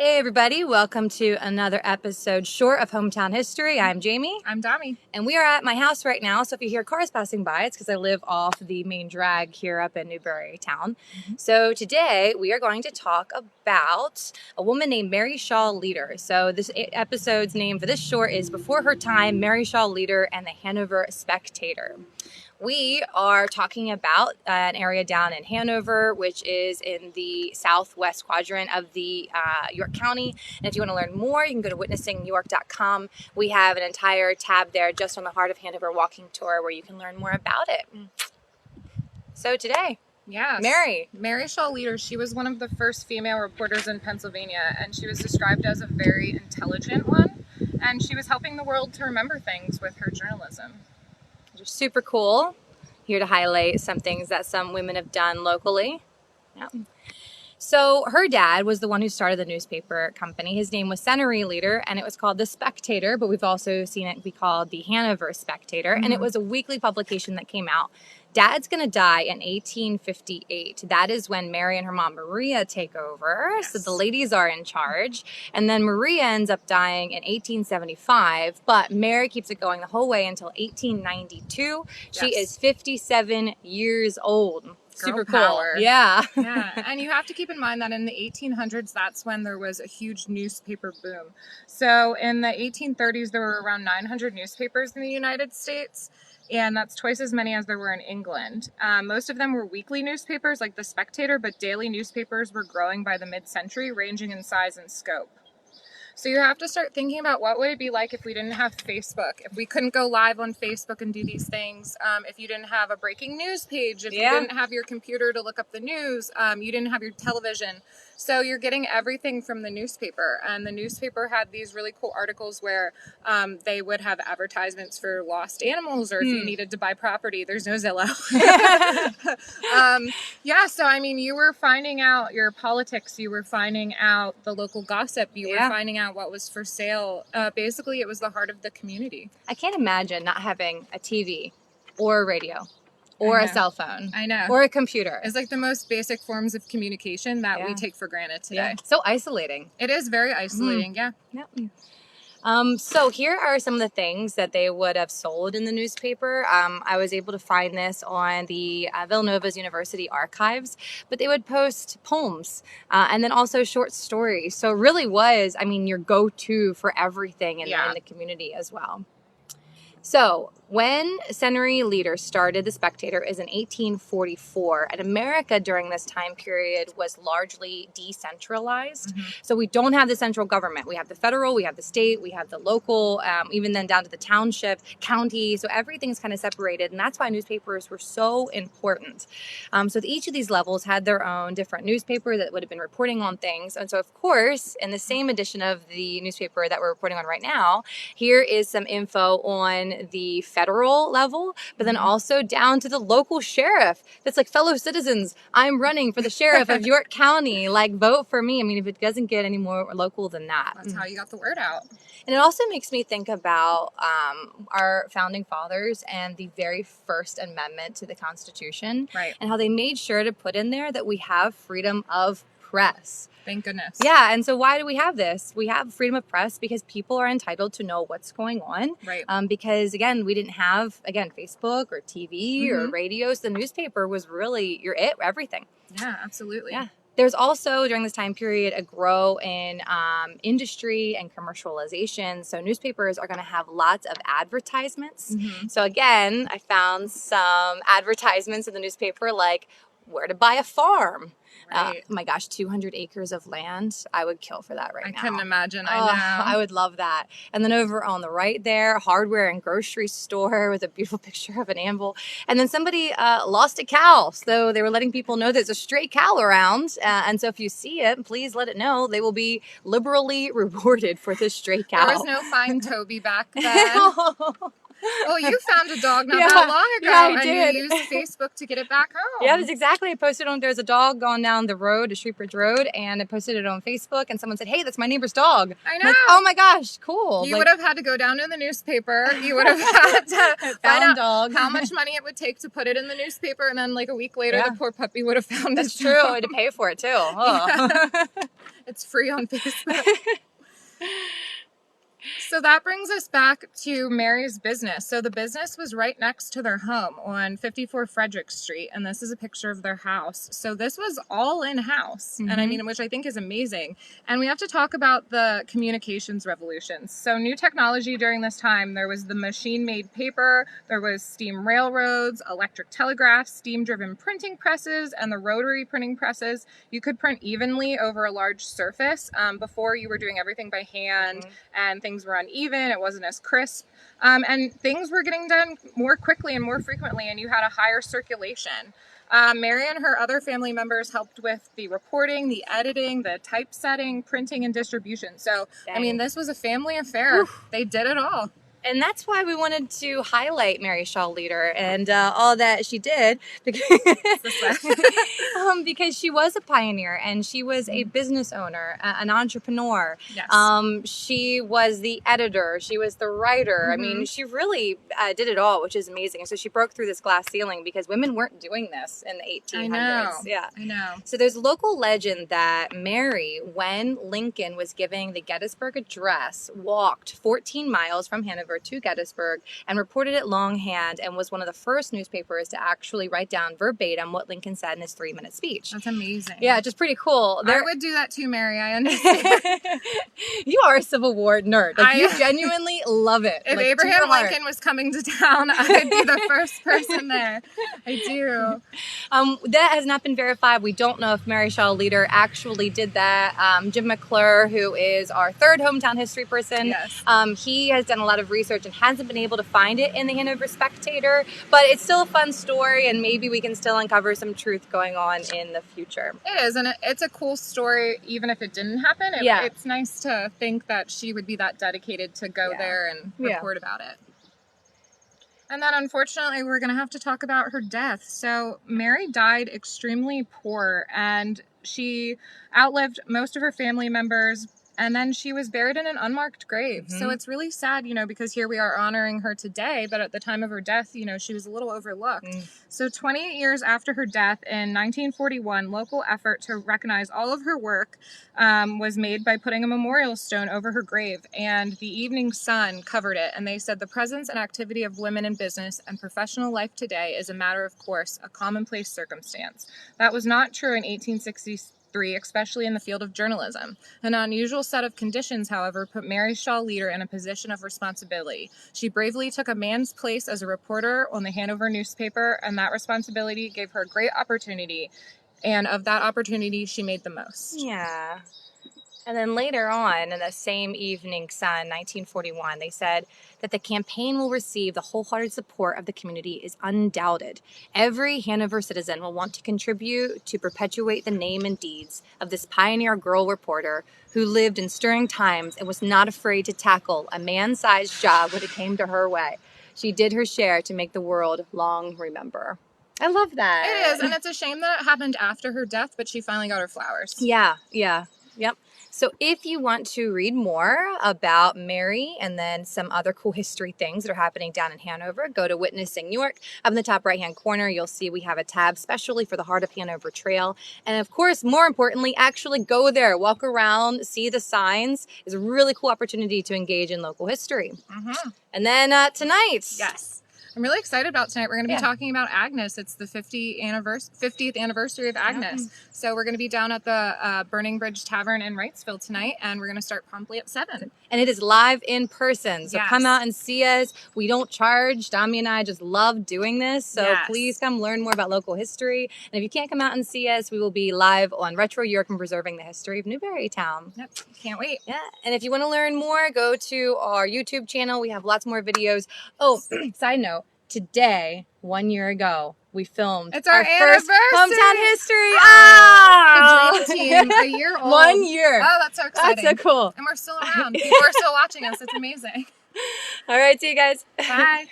Hey everybody, welcome to another episode short of Hometown History. I'm Jamie. I'm Dami. And we are at my house right now, so if you hear cars passing by, it's because I live off the main drag here up in Newberry town. So today we are going to talk about a woman named Mary Shaw Leader. So this episode's name for this short is Before Her Time, Mary Shaw Leader and the Hanover Spectator. We are talking about an area down in Hanover, which is in the southwest quadrant of the York County. And if you want to learn more, you can go to witnessingnewyork.com. We have an entire tab there just on the Heart of Hanover walking tour where you can learn more about it. So today, Mary Shaw Leader, she was one of the first female reporters in Pennsylvania, and she was described as a very intelligent one, and she was helping the world to remember things with her journalism. Super cool. Here to highlight some things that some women have done locally. Yeah. So her dad was the one who started the newspaper company. His name was Senary Leader, and it was called The Spectator, but we've also seen it be called the Hanover Spectator, and it was a weekly publication that came out. Dad's going to die in 1858. That is when Mary and her mom Maria take over. Yes. So the ladies are in charge. And then Maria ends up dying in 1875, but Mary keeps it going the whole way until 1892. Yes. She is 57 years old. Super power. Cool. Yeah. Yeah. And you have to keep in mind that in the 1800s, that's when there was a huge newspaper boom. So in the 1830s, there were around 900 newspapers in the United States. And that's twice as many as there were in England. Most of them were weekly newspapers like The Spectator, but daily newspapers were growing by the mid-century, ranging in size and scope. So you have to start thinking about what would it be like if we didn't have Facebook, if we couldn't go live on Facebook and do these things, if you didn't have a breaking news page, if you didn't have your computer to look up the news, you didn't have your television. So you're getting everything from the newspaper. And the newspaper had these really cool articles where they would have advertisements for lost animals, or if you needed to buy property. There's no Zillow. So I mean, you were finding out your politics, you were finding out the local gossip, you were finding out what was for sale. Basically, it was the heart of the community. I can't imagine not having a TV or a radio. Or a cell phone. I know. Or a computer. It's like the most basic forms of communication that we take for granted today. Yeah. So isolating. It is very isolating, yeah. So here are some of the things that they would have sold in the newspaper. I was able to find this on the Villanova's University archives, but they would post poems and then also short stories. So it really was, I mean, your go-to for everything in the community as well. So when Senary Leader started The Spectator is in 1844, and America during this time period was largely decentralized. So we don't have the central government. We have the federal, we have the state, we have the local, even then down to the township, county. So everything's kind of separated, and that's why newspapers were so important. So each of these levels had their own different newspaper that would have been reporting on things. And so, of course, in the same edition of the newspaper that we're reporting on right now, here is some info on the federal level, but then also down to the local sheriff. That's like, fellow citizens, I'm running for the sheriff of York County. Like, vote for me. I mean, if it doesn't get any more local than that. That's how you got the word out. And it also makes me think about our founding fathers and the very first amendment to the Constitution. Right. And how they made sure to put in there that we have freedom of press. Thank goodness. Yeah, and so why do we have this? We have freedom of press because people are entitled to know what's going on. Right. Because, again, we didn't have, Facebook or TV or radios. The newspaper was really everything. Yeah, absolutely. Yeah. There's also, during this time period, a grow in industry and commercialization. So newspapers are going to have lots of advertisements. So, again, I found some advertisements in the newspaper like where to buy a farm. Right. Oh my gosh, 200 acres of land. I would kill for that now. I couldn't imagine. I know. I would love that. And then over on the right there, hardware and grocery store with a beautiful picture of an anvil. And then somebody lost a cow. So they were letting people know there's a stray cow around. And so if you see it, please let it know. They will be liberally rewarded for this stray cow. There was no Find Toby back then. Well, you found a dog not that long ago, I did. And you used Facebook to get it back home. Yeah, that's exactly. I posted on, there's a dog going down the road, to Streetbridge Road, and I posted it on Facebook, and someone said, hey, that's my neighbor's dog. I know. Like, oh my gosh, cool. You would have had to go down to the newspaper. You would have had to find out dog. how much money it would take to put it in the newspaper, and then like a week later, the poor puppy would have found That's his true. dog. I had to pay for it too. Oh. It's free on Facebook. So that brings us back to Mary's business. So the business was right next to their home on 54 Frederick Street, and this is a picture of their house. So this was all in-house, and I mean, which I think is amazing. And we have to talk about the communications revolutions. So new technology during this time, there was the machine-made paper, there was steam railroads, electric telegraphs, steam-driven printing presses, and the rotary printing presses. You could print evenly over a large surface. Before, you were doing everything by hand, and things were uneven, it wasn't as crisp, and things were getting done more quickly and more frequently, and you had a higher circulation. Mary and her other family members helped with the reporting, the editing, the typesetting, printing, and distribution. So, I mean, this was a family affair. They did it all. And that's why we wanted to highlight Mary Shaw Leader and all that she did, because, because she was a pioneer and she was a business owner, an entrepreneur. Yes. She was the editor. She was the writer. I mean, she really did it all, which is amazing. So she broke through this glass ceiling because women weren't doing this in the 1800s. I know. Yeah, I know. So there's local legend that Mary, when Lincoln was giving the Gettysburg Address, walked 14 miles from Hanover to Gettysburg and reported it longhand, and was one of the first newspapers to actually write down verbatim what Lincoln said in his 3-minute speech. That's amazing. Yeah, just pretty cool. I would do that too, Mary. I understand. You are a Civil War nerd. Like, you genuinely love it. If like, Abraham Lincoln was coming to town, I'd be the first person there. I do. That has not been verified. We don't know if Mary Shaw Leader actually did that. Jim McClure, who is our third hometown history person, he has done a lot of research and hasn't been able to find it in the Hanover Spectator, but it's still a fun story, and maybe we can still uncover some truth going on in the future. It is, and it's a cool story, even if it didn't happen. It's nice to think that she would be that dedicated to go there and report about it. And then, unfortunately, we're going to have to talk about her death. So Mary died extremely poor, and she outlived most of her family members. And then she was buried in an unmarked grave. So it's really sad, you know, because here we are honoring her today, but at the time of her death, you know, she was a little overlooked. So 28 years after her death in 1941, local effort to recognize all of her work was made by putting a memorial stone over her grave, and the Evening Sun covered it. And they said, the presence and activity of women in business and professional life today is a matter of course, a commonplace circumstance. That was not true in 1863. Especially in the field of journalism. An unusual set of conditions, however, put Mary Shaw Leader in a position of responsibility. She bravely took a man's place as a reporter on the Hanover newspaper, and that responsibility gave her a great opportunity. And of that opportunity, she made the most. Yeah. And then later on, in the same Evening Sun, 1941, they said that the campaign will receive the wholehearted support of the community is undoubted. Every Hanover citizen will want to contribute to perpetuate the name and deeds of this pioneer girl reporter who lived in stirring times and was not afraid to tackle a man-sized job when it came to her way. She did her share to make the world long remember. I love that. It is, and it's a shame that it happened after her death, but she finally got her flowers. Yeah. Yep. So if you want to read more about Mary and then some other cool history things that are happening down in Hanover, go to Witnessing New York. Up in the top right-hand corner, you'll see we have a tab specially for the Heart of Hanover Trail. And of course, more importantly, actually go there, walk around, see the signs. It's a really cool opportunity to engage in local history. And then tonight. Yes. I'm really excited about tonight. We're going to be talking about Agnes. It's the 50th anniversary of Agnes. So we're going to be down at the Burning Bridge Tavern in Wrightsville tonight, and we're going to start promptly at 7. And it is live in person. So come out and see us. We don't charge. Dami and I just love doing this. So please come learn more about local history. And if you can't come out and see us, we will be live on Retro York and Preserving the History of Newberry Town. Yep. Can't wait. Yeah. And if you want to learn more, go to our YouTube channel. We have lots more videos. Oh, side note. Today, 1 year ago, we filmed our first hometown history. The dream team, a year old. 1 year. Oh, that's so exciting. That's so cool. And we're still around. People are still watching us. It's amazing. All right, see you guys. Bye.